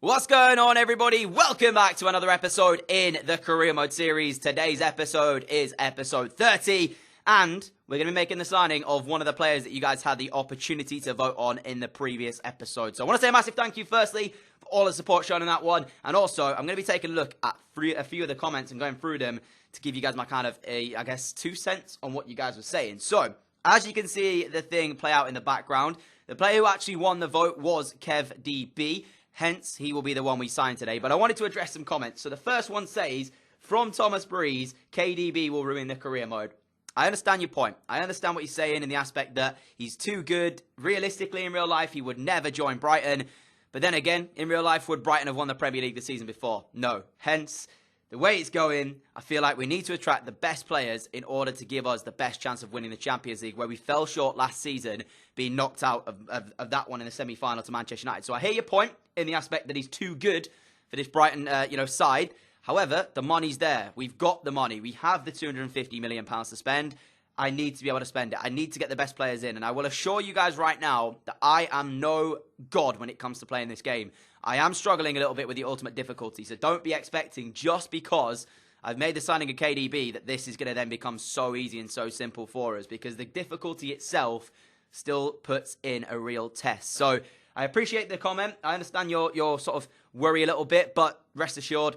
What's going on, everybody? Welcome back to another episode in the Career Mode series. Today's episode is episode 30, and we're going to be making the signing of one of the players that you guys had the opportunity to vote on in the previous episode. So I want to say a massive thank you, firstly, for all the support shown in that one, and also I'm going to be taking a look at a few of the comments and going through them to give you guys my kind of, I guess, 2 cents on what you guys were saying. So, as you can see the thing play out in the background, the player who actually won the vote was Kev DB. Hence, he will be the one we signed today. But I wanted to address some comments. So the first one says, from Thomas Breeze, KDB will ruin the career mode. I understand your point. I understand what you're saying in the aspect that he's too good. Realistically, in real life, he would never join Brighton. But then again, in real life, would Brighton have won the Premier League the season before? No. Hence, the way it's going, I feel like we need to attract the best players in order to give us the best chance of winning the Champions League, where we fell short last season, being knocked out of that one in the semi-final to Manchester United. So I hear your point in the aspect that he's too good for this Brighton side. However, the money's there. We've got the money. We have the £250 million to spend. I need to be able to spend it. I need to get the best players in. And I will assure you guys right now that I am no god when it comes to playing this game. I am struggling a little bit with the ultimate difficulty. So don't be expecting just because I've made the signing of KDB that this is going to then become so easy and so simple for us. Because the difficulty itself still puts in a real test. So I appreciate the comment. I understand your sort of worry a little bit. But rest assured,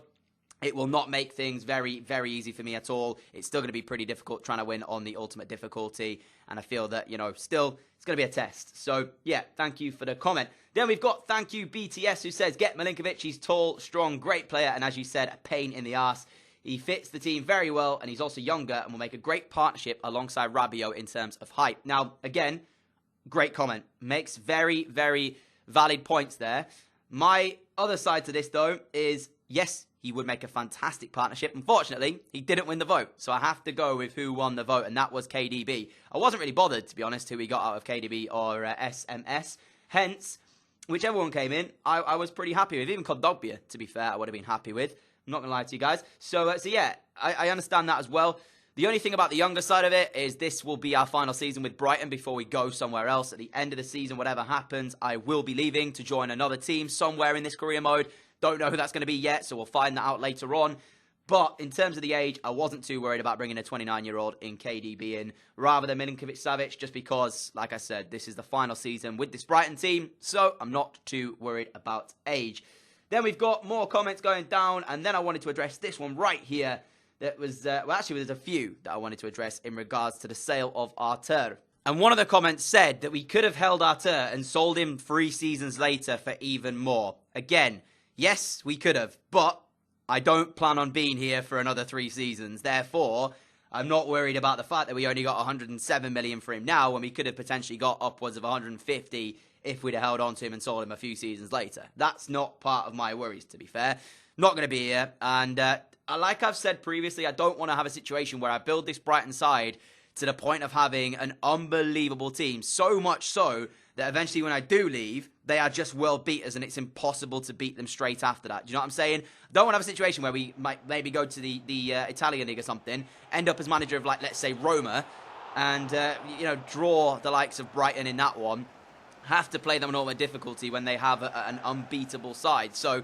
it will not make things very, very easy for me at all. It's still going to be pretty difficult trying to win on the ultimate difficulty. And I feel that, still, it's going to be a test. So, yeah, thank you for the comment. Then we've got thank you BTS, who says, get Milinkovic. He's tall, strong, great player. And as you said, a pain in the arse. He fits the team very well. And he's also younger and will make a great partnership alongside Rabiot in terms of height. Now, again, great comment. Makes very, very valid points there. My other side to this, though, is yes, he would make a fantastic partnership. Unfortunately, he didn't win the vote. So I have to go with who won the vote, and that was KDB. I wasn't really bothered, to be honest, who we got out of KDB or SMS. Hence, whichever one came in, I was pretty happy with. Even Kondogbia, to be fair, I would have been happy with. I'm not going to lie to you guys. So yeah, I understand that as well. The only thing about the younger side of it is this will be our final season with Brighton before we go somewhere else. At the end of the season, whatever happens, I will be leaving to join another team somewhere in this career mode. Don't know who that's going to be yet, so we'll find that out later on. But in terms of the age, I wasn't too worried about bringing a 29-year-old in KDB in rather than Milinkovic-Savic, just because, like I said, this is the final season with this Brighton team, so I'm not too worried about age. Then we've got more comments going down, and then I wanted to address this one right here. That was, well, actually, there's a few that I wanted to address in regards to the sale of Artur. And one of the comments said that we could have held Artur and sold him 3 seasons later for even more. Again, yes, we could have, but I don't plan on being here for another 3 seasons. Therefore, I'm not worried about the fact that we only got 107 million for him now when we could have potentially got upwards of 150 if we'd have held on to him and sold him a few seasons later. That's not part of my worries, to be fair. Not going to be here. And like I've said previously, I don't want to have a situation where I build this Brighton side to the point of having an unbelievable team. So much so that eventually when I do leave, they are just world beaters and it's impossible to beat them straight after that. Do you know what I'm saying? I don't want to have a situation where we might maybe go to the Italian league or something, end up as manager of, like, let's say Roma, and, draw the likes of Brighton in that one, have to play them on all their difficulty when they have an unbeatable side. So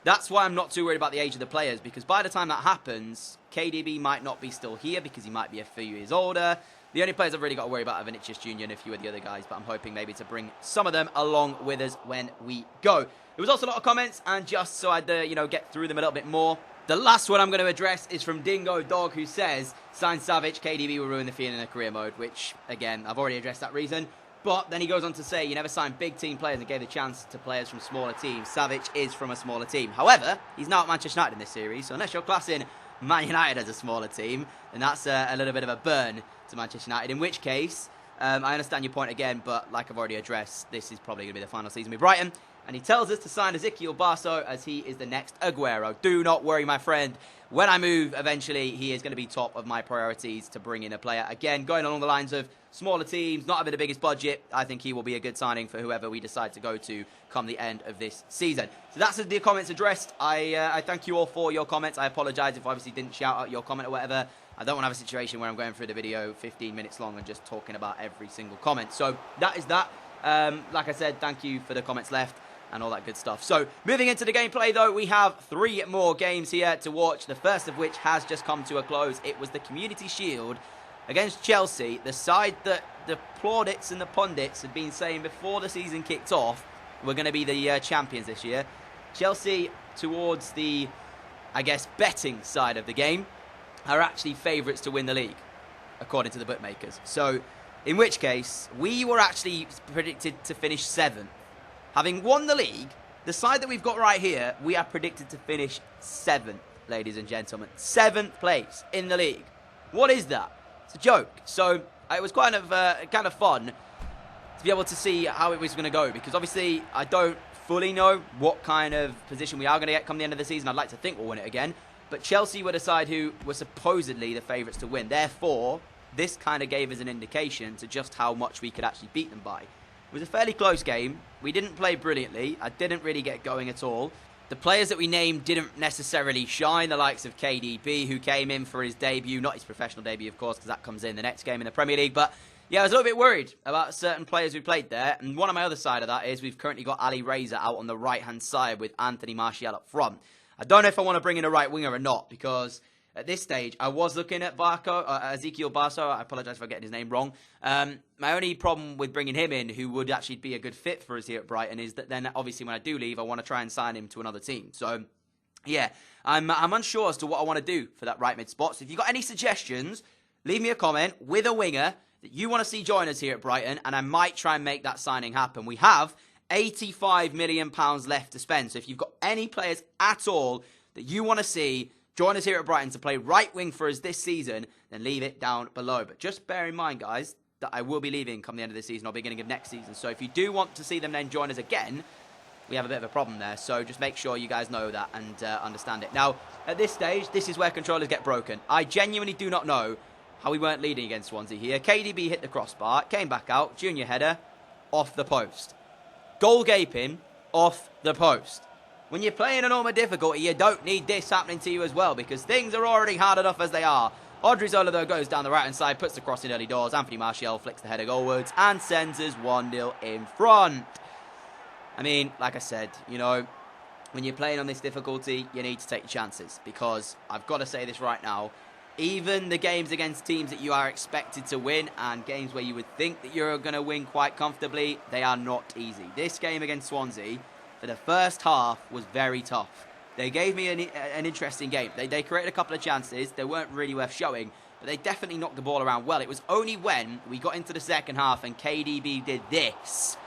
that's why I'm not too worried about the age of the players, because by the time that happens, KDB might not be still here because he might be a few years older. The only players I've really got to worry about are Vinicius Jr. and a few of the other guys, but I'm hoping maybe to bring some of them along with us when we go. There was also a lot of comments, and just so I'd, get through them a little bit more, the last one I'm going to address is from Dingo Dog, who says, sign Savic, KDB will ruin the feeling in a career mode, which, again, I've already addressed that reason. But then he goes on to say, you never signed big team players and gave the chance to players from smaller teams. Savic is from a smaller team. However, he's now at Manchester United in this series, so unless you're classing Man United as a smaller team, then that's a little bit of a burn to Manchester United. In which case, I understand your point again, but like I've already addressed, this is probably going to be the final season with Brighton. And he tells us to sign Ezequiel Barso as he is the next Aguero. Do not worry, my friend. When I move, eventually, he is going to be top of my priorities to bring in a player. Again, going along the lines of smaller teams, not having the biggest budget, I think he will be a good signing for whoever we decide to go to come the end of this season. So that's the comments addressed. I thank you all for your comments. I apologise if I obviously didn't shout out your comment or whatever. I don't want to have a situation where I'm going through the video 15 minutes long and just talking about every single comment. So that is that. Like I said, thank you for the comments left. and all that good stuff. So, moving into the gameplay, though, we have 3 more games here to watch, the first of which has just come to a close. It was the Community Shield against Chelsea, the side that the plaudits and the pundits had been saying before the season kicked off were going to be the champions this year. Chelsea, towards the, I guess, betting side of the game, are actually favourites to win the league, according to the bookmakers. So, in which case, we were actually predicted to finish 7th. Having won the league, the side that we've got right here, we are predicted to finish 7th, ladies and gentlemen. 7th place in the league. What is that? It's a joke. So, it was kind of fun to be able to see how it was going to go, because obviously I don't fully know what kind of position we are going to get come the end of the season. I'd like to think we'll win it again. But Chelsea were the side who were supposedly the favourites to win. Therefore, this kind of gave us an indication to just how much we could actually beat them by. It was a fairly close game. We didn't play brilliantly. I didn't really get going at all. The players that we named didn't necessarily shine, the likes of KDB, who came in for his debut. Not his professional debut, of course, because that comes in the next game in the Premier League. But yeah, I was a little bit worried about certain players who played there. And one on my other side of that is we've currently got Ali Reza out on the right-hand side with Anthony Martial up front. I don't know if I want to bring in a right winger or not, because at this stage, I was looking at Ezekiel Barco. I apologise for getting his name wrong. My only problem with bringing him in, who would actually be a good fit for us here at Brighton, is that then obviously when I do leave, I want to try and sign him to another team. So, yeah, I'm unsure as to what I want to do for that right mid spot. So if you've got any suggestions, leave me a comment with a winger that you want to see join us here at Brighton, and I might try and make that signing happen. We have £85 million left to spend. So if you've got any players at all that you want to see join us here at Brighton to play right wing for us this season, then leave it down below. But just bear in mind, guys, that I will be leaving come the end of the season or beginning of next season. So if you do want to see them then join us again, we have a bit of a problem there. So just make sure you guys know that and understand it. Now, at this stage, this is where controllers get broken. I genuinely do not know how we weren't leading against Swansea here. KDB hit the crossbar, came back out, junior header, off the post. Goal gaping, off the post. When you're playing a normal difficulty, you don't need this happening to you as well, because things are already hard enough as they are. Odriozola, though, goes down the right-hand side, puts the cross in early doors. Anthony Martial flicks the header goalwards and sends us 1-0 in front. I mean, like I said, you know, when you're playing on this difficulty, you need to take your chances, because I've got to say this right now, even the games against teams that you are expected to win and games where you would think that you're going to win quite comfortably, they are not easy. This game against Swansea, for the first half, was very tough. They gave me an interesting game. They created a couple of chances. They weren't really worth showing, but they definitely knocked the ball around well. It was only when we got into the second half and KDB did this,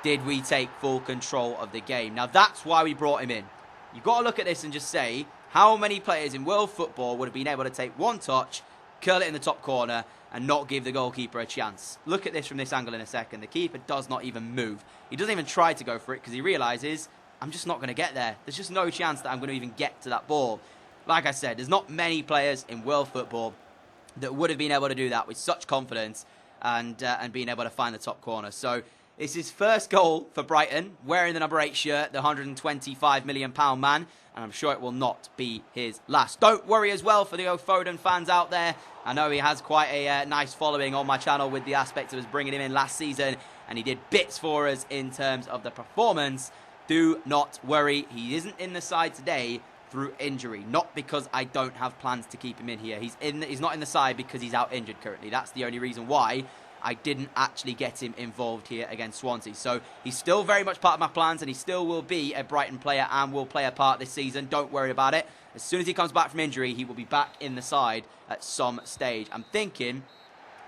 did we take full control of the game. Now, that's why we brought him in. You've got to look at this and just say, how many players in world football would have been able to take one touch, curl it in the top corner, and not give the goalkeeper a chance? Look at this from this angle in a second. The keeper does not even move. He doesn't even try to go for it because he realises, I'm just not going to get there. There's just no chance that I'm going to even get to that ball. Like I said, there's not many players in world football that would have been able to do that with such confidence and being able to find the top corner. So it's his first goal for Brighton, wearing the number 8 shirt, the £125 million man, and I'm sure it will not be his last. Don't worry as well for the Foden fans out there. I know he has quite a nice following on my channel with the aspect of us bringing him in last season, and he did bits for us in terms of the performance. Do not worry, he isn't in the side today through injury, not because I don't have plans to keep him in here. He's not in the side because he's out injured currently. That's the only reason why I didn't actually get him involved here against Swansea. So he's still very much part of my plans, and he still will be a Brighton player and will play a part this season. Don't worry about it. As soon as he comes back from injury, he will be back in the side at some stage. I'm thinking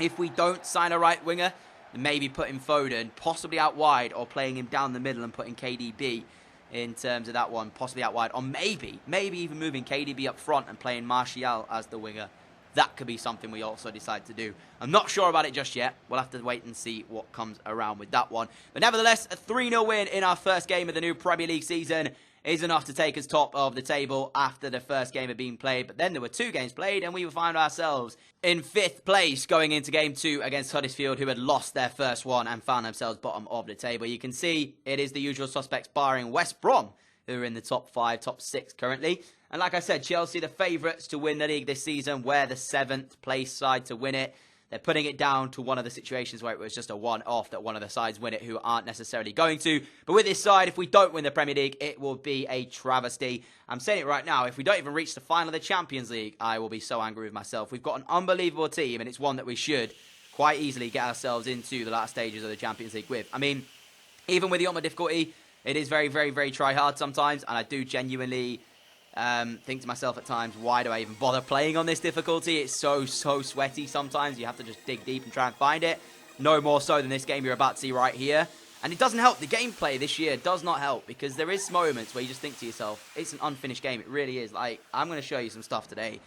if we don't sign a right winger, maybe putting Foden possibly out wide, or playing him down the middle and putting KDB in terms of that one, possibly out wide, or maybe even moving KDB up front and playing Martial as the winger. That could be something we also decide to do. I'm not sure about it just yet. We'll have to wait and see what comes around with that one. But nevertheless, a 3-0 win in our first game of the new Premier League season is enough to take us top of the table after the first game had been played. But then there were 2 games played, and we found ourselves in 5th place going into game 2 against Huddersfield, who had lost their first one and found themselves bottom of the table. You can see it is the usual suspects barring West Brom, who are in the top 5, top 6 currently. And like I said, Chelsea, the favourites to win the league this season. We're the 7th place side to win it. They're putting it down to one of the situations where it was just a one-off that one of the sides win it who aren't necessarily going to. But with this side, if we don't win the Premier League, it will be a travesty. I'm saying it right now, if we don't even reach the final of the Champions League, I will be so angry with myself. We've got an unbelievable team, and it's one that we should quite easily get ourselves into the last stages of the Champions League with. I mean, even with the ultimate difficulty, it is very, very, very try-hard sometimes, and I do genuinely think to myself at times, why do I even bother playing on this difficulty? It's so sweaty sometimes. You have to just dig deep and try and find it. No more so than this game you're about to see right here. And it doesn't help. The gameplay this year does not help, because there is moments where you just think to yourself, it's an unfinished game. It really is. Like, I'm going to show you some stuff today,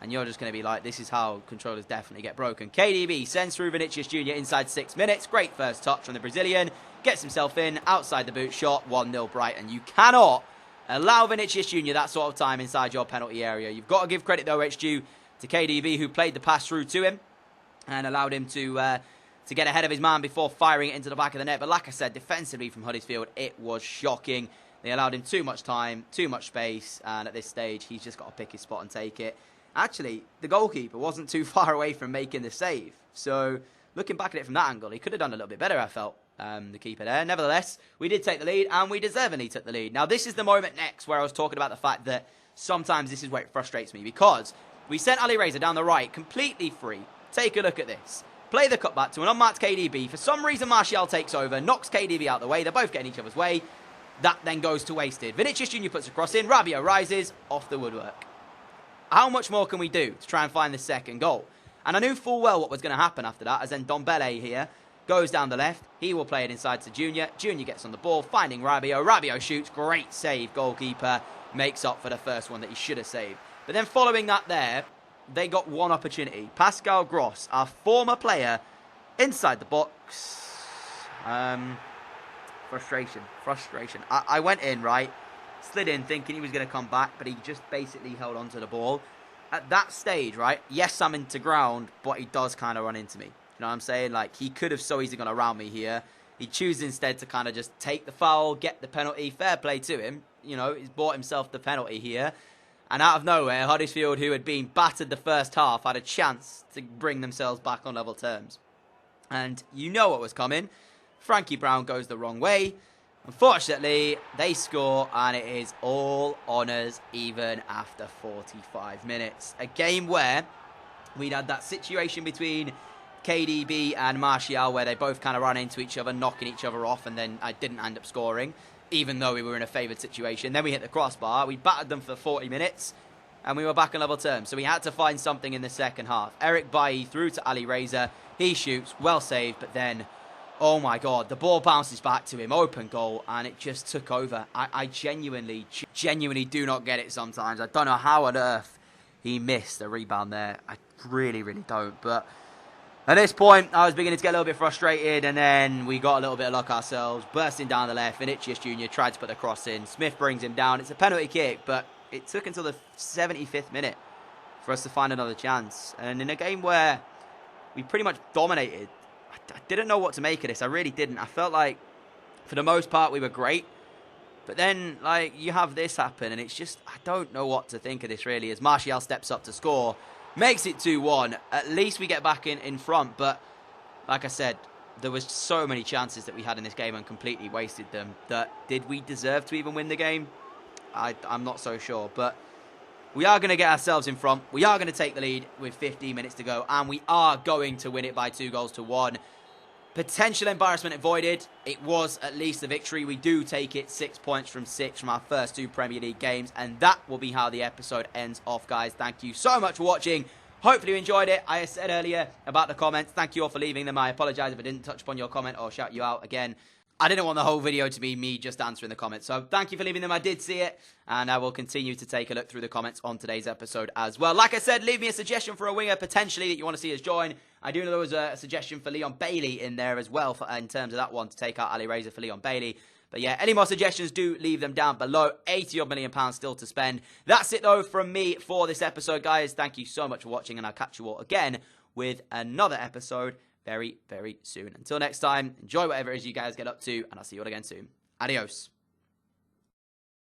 and you're just going to be like, this is how controllers definitely get broken. KDB sends through Vinicius Jr. inside 6 minutes. Great first touch from the Brazilian. Gets himself in, outside the boot shot, 1-0 Brighton. You cannot allow Vinicius Jr. that sort of time inside your penalty area. You've got to give credit, though, it's due to KDB, who played the pass through to him and allowed him to get ahead of his man before firing it into the back of the net. But like I said, defensively from Huddersfield, it was shocking. They allowed him too much time, too much space, and at this stage, he's just got to pick his spot and take it. Actually, the goalkeeper wasn't too far away from making the save. So, looking back at it from that angle, he could have done a little bit better, I felt, the keeper there. Nevertheless, we did take the lead, and we deservedly took the lead. Now, this is the moment next where I was talking about the fact that sometimes this is where it frustrates me, because we sent Ali Reza down the right, completely free. Take a look at this. Play the cutback to an unmarked KDB. For some reason, Martial takes over, knocks KDB out of the way. They're both getting each other's way. That then goes to wasted. Vinicius Jr. puts a cross in. Rabiot rises off the woodwork. How much more can we do to try and find the second goal? And I knew full well what was going to happen after that, as then Dombele here goes down the left. He will play it inside to Junior. Junior gets on the ball, finding Rabiot. Rabiot shoots. Great save. Goalkeeper makes up for the first one that he should have saved. But then following that there, they got one opportunity. Pascal Gross, our former player, inside the box. Frustration. I went in, right? Slid in thinking he was going to come back, but he just basically held on to the ball. At that stage, right, yes, I'm into ground, but he does kind of run into me. You know what I'm saying? Like, he could have so easily gone around me here. He chooses instead to kind of just take the foul, get the penalty. Fair play to him. You know, he's bought himself the penalty here. And out of nowhere, Huddersfield, who had been battered the first half, had a chance to bring themselves back on level terms. And you know what was coming. Frankie Brown goes the wrong way. Unfortunately, they score, and it is all honours even after 45 minutes. A game where we'd had that situation between KDB and Martial where they both kind of ran into each other, knocking each other off, and then I didn't end up scoring, even though we were in a favoured situation. Then we hit the crossbar. We battered them for 40 minutes, and we were back on level terms. So we had to find something in the second half. Eric Bailly through to Ali Reza. He shoots, well saved, but then, oh my God, the ball bounces back to him, open goal, and it just took over. I genuinely do not get it sometimes. I don't know how on earth he missed the rebound there. I really don't. But at this point, I was beginning to get a little bit frustrated, and then we got a little bit of luck ourselves. Bursting down the left, Vinicius Jr. tried to put the cross in. Smith brings him down. It's a penalty kick, but it took until the 75th minute for us to find another chance. And in a game where we pretty much dominated, I didn't know what to make of this. I really didn't. I felt like, for the most part, we were great. But then, like, you have this happen, and it's just, I don't know what to think of this, really, as Martial steps up to score. Makes it 2-1. At least we get back in front. But, like I said, there was so many chances that we had in this game and completely wasted them. Did we deserve to even win the game? I'm not so sure. But we are going to get ourselves in front. We are going to take the lead with 15 minutes to go. And we are going to win it by 2-1. Potential embarrassment avoided. It was at least a victory. We do take it 6 points from 6 from our first 2 Premier League games. And that will be how the episode ends off, guys. Thank you so much for watching. Hopefully you enjoyed it. I said earlier about the comments. Thank you all for leaving them. I apologise if I didn't touch upon your comment or shout you out again. I didn't want the whole video to be me just answering the comments. So thank you for leaving them. I did see it. And I will continue to take a look through the comments on today's episode as well. Like I said, leave me a suggestion for a winger potentially that you want to see us join. I do know there was a suggestion for Leon Bailey in there as well in terms of that one to take out Ali Reza for Leon Bailey. But yeah, any more suggestions, do leave them down below. £80 million still to spend. That's it though from me for this episode, guys. Thank you so much for watching, and I'll catch you all again with another episode very soon. Until next time, enjoy whatever it is you guys get up to, and I'll see you all again soon. Adios.